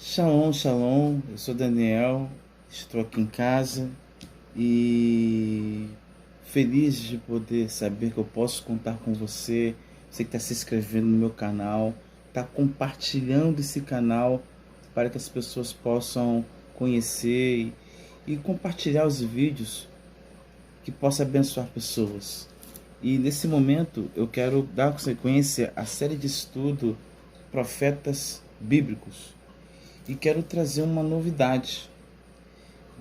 Shalom, shalom. Eu sou Daniel, estou aqui em casa e feliz de poder saber que eu posso contar com você. Você que está se inscrevendo no meu canal, está compartilhando esse canal para que as pessoas possam conhecer e compartilhar os vídeos que possam abençoar pessoas. E nesse momento eu quero dar sequência à série de estudo Profetas Bíblicos. E quero trazer uma novidade.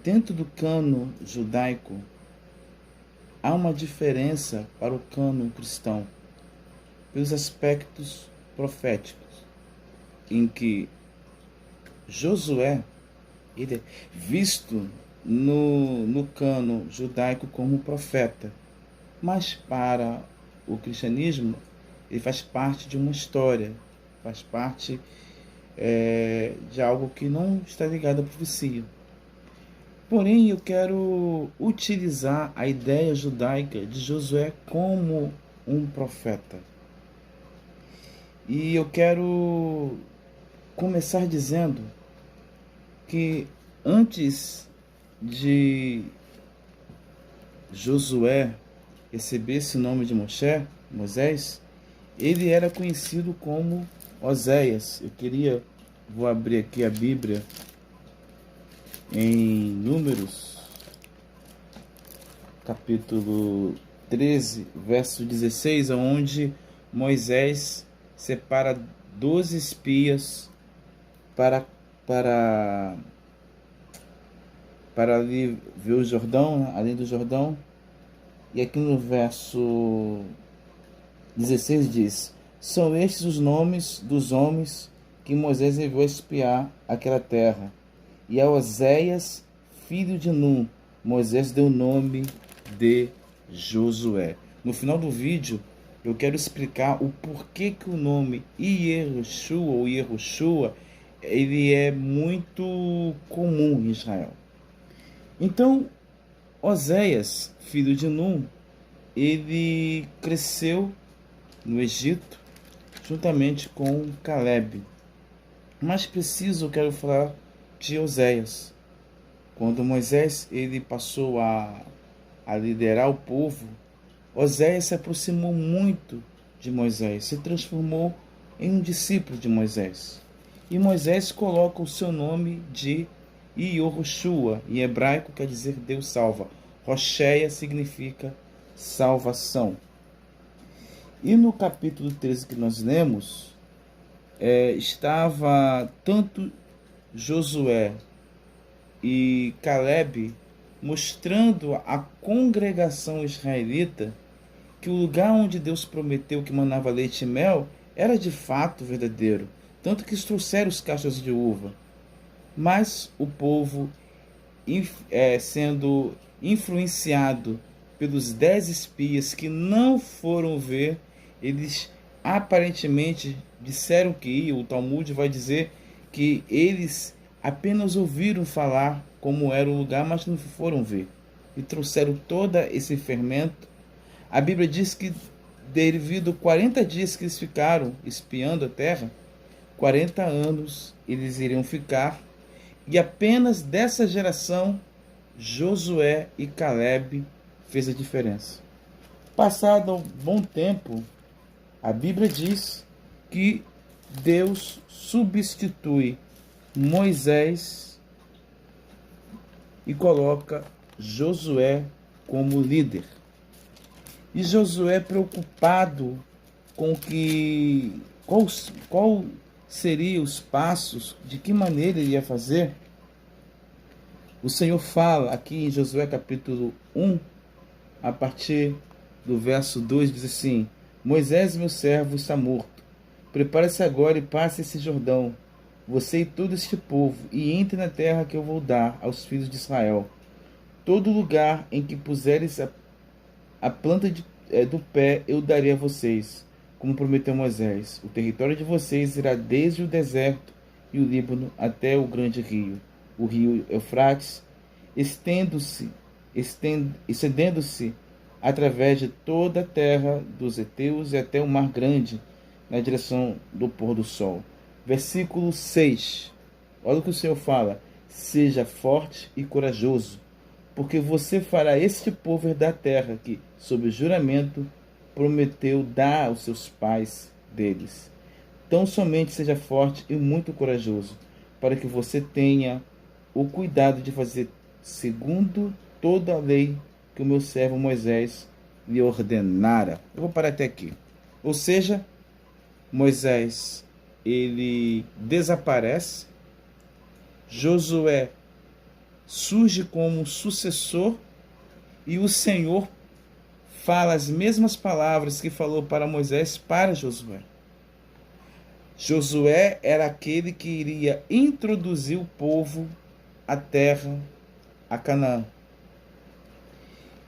Dentro do cano judaico, há uma diferença para o cano cristão, pelos aspectos proféticos, em que Josué ele é visto no cano judaico como profeta, mas para o cristianismo ele faz parte de uma história, faz parte de algo que não está ligado à profecia. Porém, eu quero utilizar a ideia judaica de Josué como um profeta. E eu quero começar dizendo que antes de Josué receber esse nome de Moisés, ele era conhecido como Oséias. Vou abrir aqui a Bíblia em Números, capítulo 13, verso 16, onde Moisés separa 12 espias para, para, para ali ver o Jordão, além do Jordão. E aqui no verso 16 diz: são estes os nomes dos homens que Moisés enviou a espiar aquela terra. E a Oséias, filho de Num, Moisés deu o nome de Josué. No final do vídeo, eu quero explicar o porquê que o nome Iehoshua ou Yehoshua ele é muito comum em Israel. Então, Oséias, filho de Num, ele cresceu no Egito juntamente com Caleb. Mais preciso, eu quero falar de Oséias. Quando Moisés ele passou a liderar o povo, Oséias se aproximou muito de Moisés, se transformou em um discípulo de Moisés. E Moisés coloca o seu nome de Iehoshua, em hebraico quer dizer Deus salva. Rocheia significa salvação. E no capítulo 13 que nós lemos, estava tanto Josué e Caleb mostrando à congregação israelita que o lugar onde Deus prometeu que manava leite e mel era de fato verdadeiro, tanto que trouxeram os cachos de uva. Mas o povo, sendo influenciado pelos 10 espias que não foram ver, eles aparentemente disseram que iam. O Talmud vai dizer que eles apenas ouviram falar como era o lugar, mas não foram ver. E trouxeram todo esse fermento. A Bíblia diz que devido a 40 dias que eles ficaram espiando a terra, 40 anos eles iriam ficar. E apenas dessa geração, Josué e Caleb fez a diferença. Passado um bom tempo, a Bíblia diz que Deus substitui Moisés e coloca Josué como líder. E Josué, preocupado com qual seriam os passos, de que maneira ele ia fazer, o Senhor fala aqui em Josué capítulo 1, a partir do verso 2, diz assim: Moisés, meu servo, está morto. Prepare-se agora e passe esse Jordão, você e todo este povo, e entre na terra que eu vou dar aos filhos de Israel. Todo lugar em que puseres a planta do pé eu darei a vocês, como prometeu Moisés. O território de vocês irá desde o deserto e o Líbano até o grande rio, o rio Eufrates, estendendo-se através de toda a terra dos heteus e até o mar grande, na direção do pôr do sol. Versículo 6. Olha o que o Senhor fala: seja forte e corajoso, porque você fará este povo herdar a terra que, sob juramento, prometeu dar aos seus pais deles. Tão somente seja forte e muito corajoso, para que você tenha o cuidado de fazer segundo toda a lei que o meu servo Moisés lhe ordenara. Eu vou parar até aqui. Ou seja, Moisés, ele desaparece, Josué surge como sucessor e o Senhor fala as mesmas palavras que falou para Moisés para Josué. Josué era aquele que iria introduzir o povo à terra, a Canaã.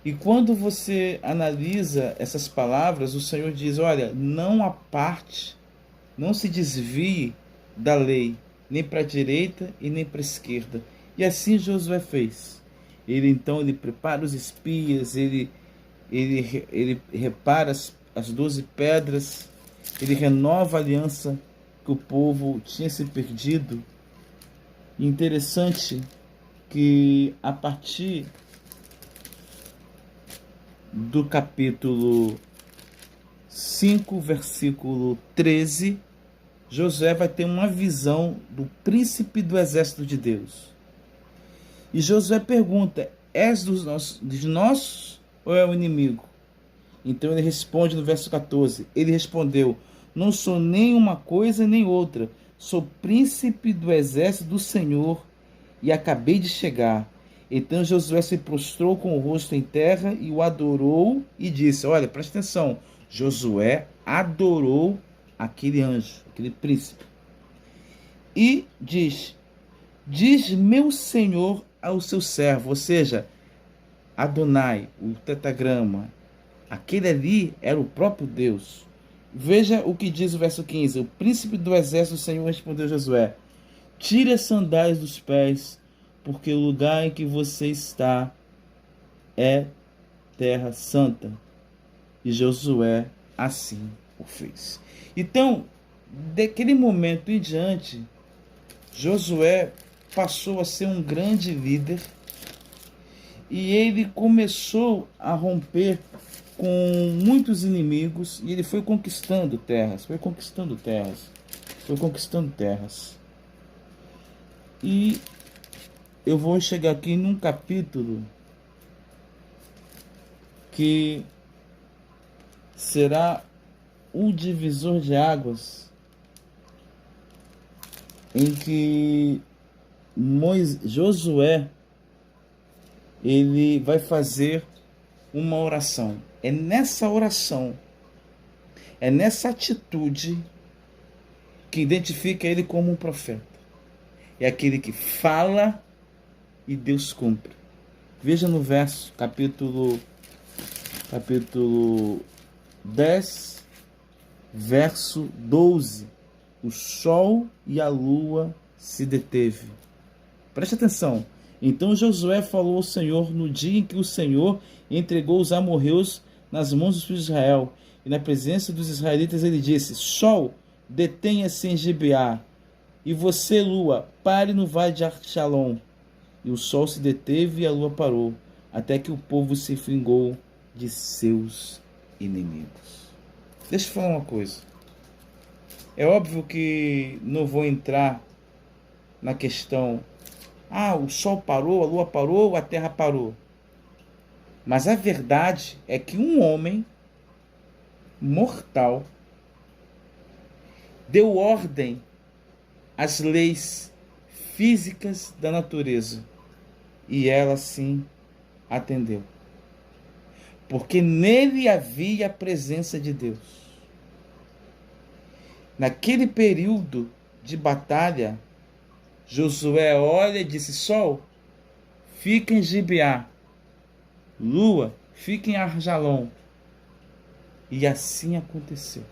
E quando você analisa essas palavras, o Senhor diz: olha, não aparte, não se desvie da lei, nem para a direita e nem para a esquerda. E assim Josué fez. Ele prepara os espias, ele repara as 12 pedras, ele renova a aliança que o povo tinha se perdido. E interessante que a partir do capítulo 5, versículo 13, Josué vai ter uma visão do príncipe do exército de Deus. E Josué pergunta: és de nós ou é o inimigo? Então ele responde no verso 14. Ele respondeu: não sou nem uma coisa nem outra. Sou príncipe do exército do Senhor e acabei de chegar. Então Josué se prostrou com o rosto em terra e o adorou e disse: olha, presta atenção. Josué adorou aquele anjo, aquele príncipe. E diz meu Senhor ao seu servo, ou seja, Adonai, o tetragrama, aquele ali era o próprio Deus. Veja o que diz o verso 15. O príncipe do exército do Senhor respondeu a Josué: tire as sandálias dos pés, porque o lugar em que você está é terra santa. E Josué assim o fez. Então, daquele momento em diante, Josué passou a ser um grande líder e ele começou a romper com muitos inimigos e ele foi conquistando terras, E eu vou chegar aqui num capítulo que será um divisor de águas, em que Josué ele vai fazer uma oração. É nessa oração, é nessa atitude que identifica ele como um profeta. É aquele que fala e Deus cumpre. Veja no verso, capítulo 10, verso 12. O sol e a lua se deteve. Preste atenção. Então Josué falou ao Senhor no dia em que o Senhor entregou os amorreus nas mãos dos filhos de Israel. E na presença dos israelitas ele disse: sol, detenha-se em Gibeá. E você, lua, pare no vale de Shalom. E o sol se deteve e a lua parou, até que o povo se vingou de seus inimigos. Deixa eu falar uma coisa. É óbvio que não vou entrar na questão: o sol parou, a lua parou, a terra parou. Mas a verdade é que um homem mortal deu ordem às leis físicas da natureza e ela sim atendeu. Porque nele havia a presença de Deus. Naquele período de batalha, Josué olha e disse: sol, fica em Gibeá, lua, fica em Arjalom. E assim aconteceu.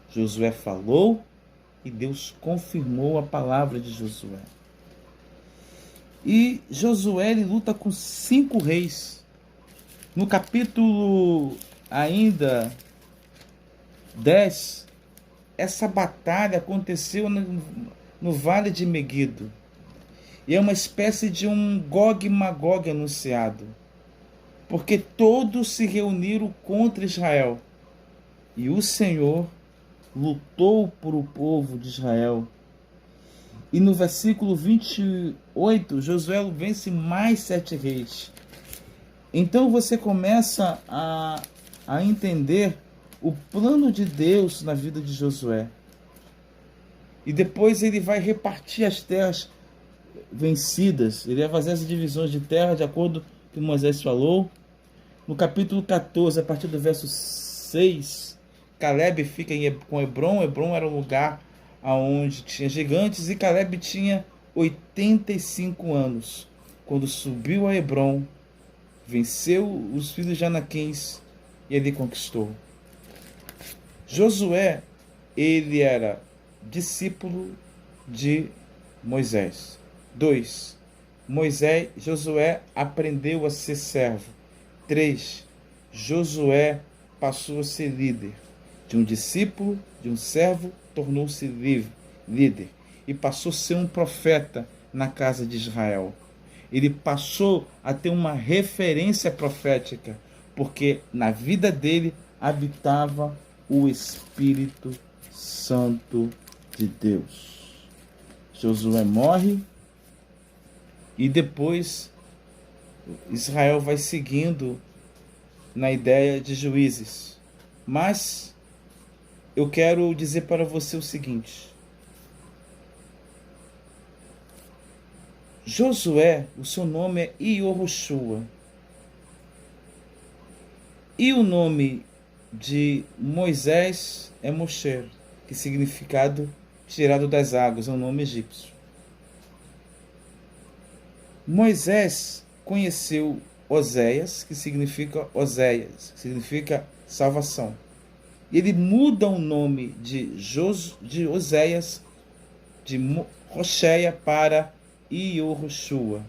Josué falou e Deus confirmou a palavra de Josué. E Josué ele luta com 5 reis. No capítulo ainda 10, essa batalha aconteceu no vale de Meguido. E é uma espécie de um Gog e Magog anunciado, porque todos se reuniram contra Israel. E o Senhor lutou por o povo de Israel. E no versículo 28, Josué vence mais 7 reis. Então você começa a entender o plano de Deus na vida de Josué. E depois ele vai repartir as terras vencidas. Ele vai fazer as divisões de terra de acordo com o que Moisés falou. No capítulo 14, a partir do verso 6, Caleb fica com Hebron. Hebron era um lugar onde tinha gigantes, e Caleb tinha 85 anos quando subiu a Hebron, venceu os filhos de Anaquins e ele conquistou. Josué, ele era discípulo de Moisés. 2. Josué aprendeu a ser servo. 3. Josué passou a ser líder. De um discípulo, de um servo, tornou-se líder. E passou a ser um profeta na casa de Israel. Ele passou a ter uma referência profética, porque na vida dele habitava o Espírito Santo de Deus. Josué morre e depois Israel vai seguindo na ideia de juízes. Mas eu quero dizer para você o seguinte: Josué, o seu nome é Iohoshua. E o nome de Moisés é Moshe, que significado tirado das águas, é um nome egípcio. Moisés conheceu Oséias, que significa salvação. E ele muda o nome de Oséias, de Rocheia, para Iohoshua.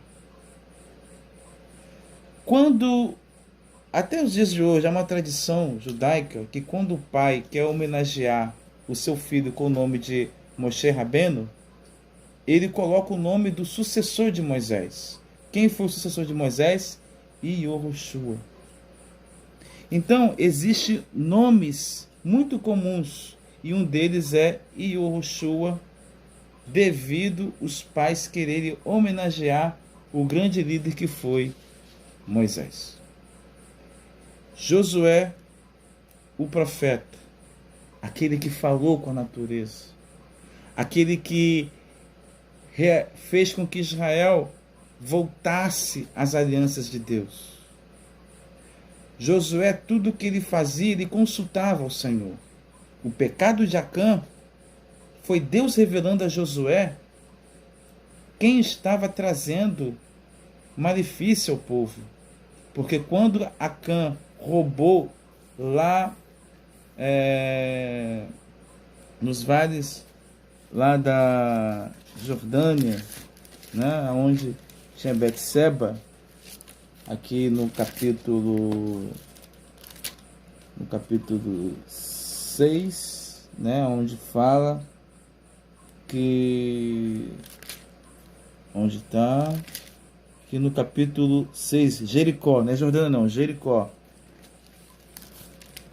Até os dias de hoje, há uma tradição judaica que quando o pai quer homenagear o seu filho com o nome de Moshe Rabbeinu, ele coloca o nome do sucessor de Moisés. Quem foi o sucessor de Moisés? Iohoshua. Então, existem nomes muito comuns, e um deles é Iohoshua, devido os pais quererem homenagear o grande líder que foi Moisés. Josué, o profeta, aquele que falou com a natureza, aquele que fez com que Israel voltasse às alianças de Deus. Josué, tudo o que ele fazia, ele consultava o Senhor. O pecado de Acã foi Deus revelando a Josué quem estava trazendo malefício ao povo. Porque quando Acã roubou lá nos vales lá da Jordânia, né, onde tinha Betseba, aqui no capítulo 6, né, onde fala que onde está aqui no capítulo 6, Jericó, não é Jordânia não, Jericó.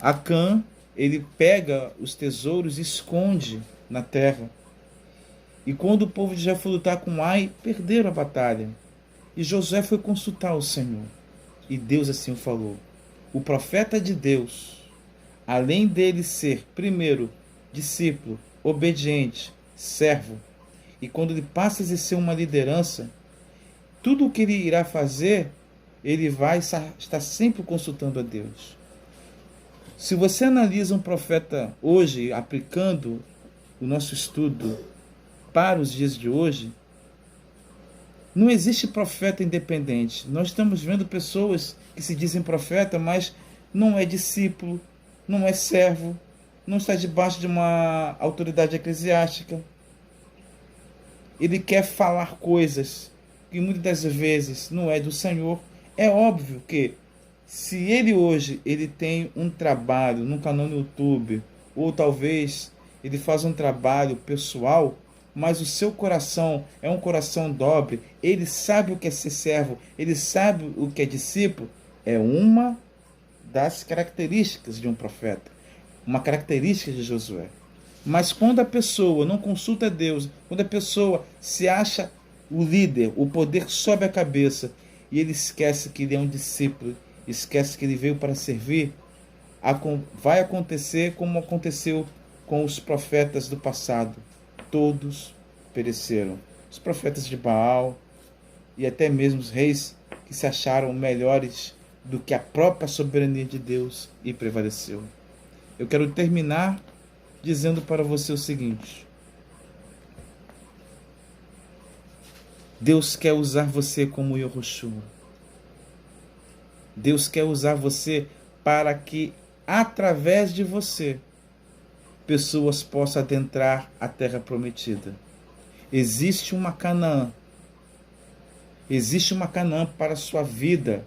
Acã, ele pega os tesouros e esconde na terra. E quando o povo de Israel foi lutar com Ai, perderam a batalha. E Josué foi consultar o Senhor. E Deus assim o falou. O profeta de Deus, além dele ser, primeiro, discípulo, obediente, servo, e quando ele passa a exercer uma liderança, tudo o que ele irá fazer, ele vai estar sempre consultando a Deus. Se você analisa um profeta hoje, aplicando o nosso estudo para os dias de hoje, não existe profeta independente. Nós estamos vendo pessoas que se dizem profeta, mas não é discípulo, não é servo, não está debaixo de uma autoridade eclesiástica. Ele quer falar coisas que muitas das vezes não é do Senhor. É óbvio que se ele hoje tem um trabalho num canal no YouTube, ou talvez ele faz um trabalho pessoal, mas o seu coração é um coração dobre, ele sabe o que é ser servo, ele sabe o que é discípulo, é uma das características de um profeta, uma característica de Josué. Mas quando a pessoa não consulta Deus, quando a pessoa se acha o líder, o poder sobe a cabeça, e ele esquece que ele é um discípulo, esquece que ele veio para servir, vai acontecer como aconteceu com os profetas do passado. Todos pereceram. Os profetas de Baal e até mesmo os reis que se acharam melhores do que a própria soberania de Deus e prevaleceu. Eu quero terminar dizendo para você o seguinte: Deus quer usar você como Yahushua. Deus quer usar você para que, através de você, pessoas possam adentrar a terra prometida. Existe uma Canaã. Existe uma Canaã para a sua vida,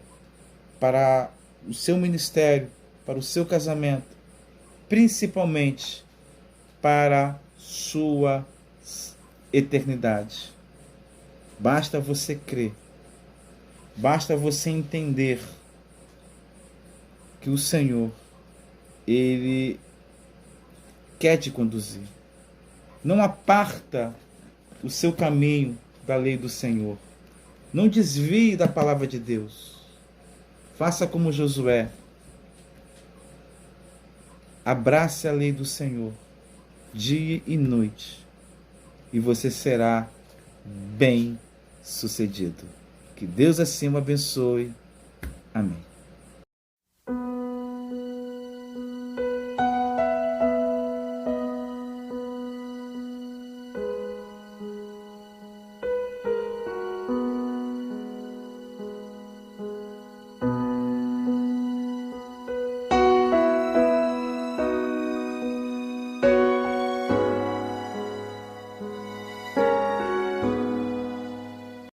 para o seu ministério, para o seu casamento, principalmente para sua eternidade. Basta você crer, basta você entender que o Senhor, Ele quer te conduzir. Não aparta o seu caminho da lei do Senhor. Não desvie da palavra de Deus. Faça como Josué. Abrace a lei do Senhor, dia e noite, e você será bem sucedido. Que Deus assim o abençoe. Amém.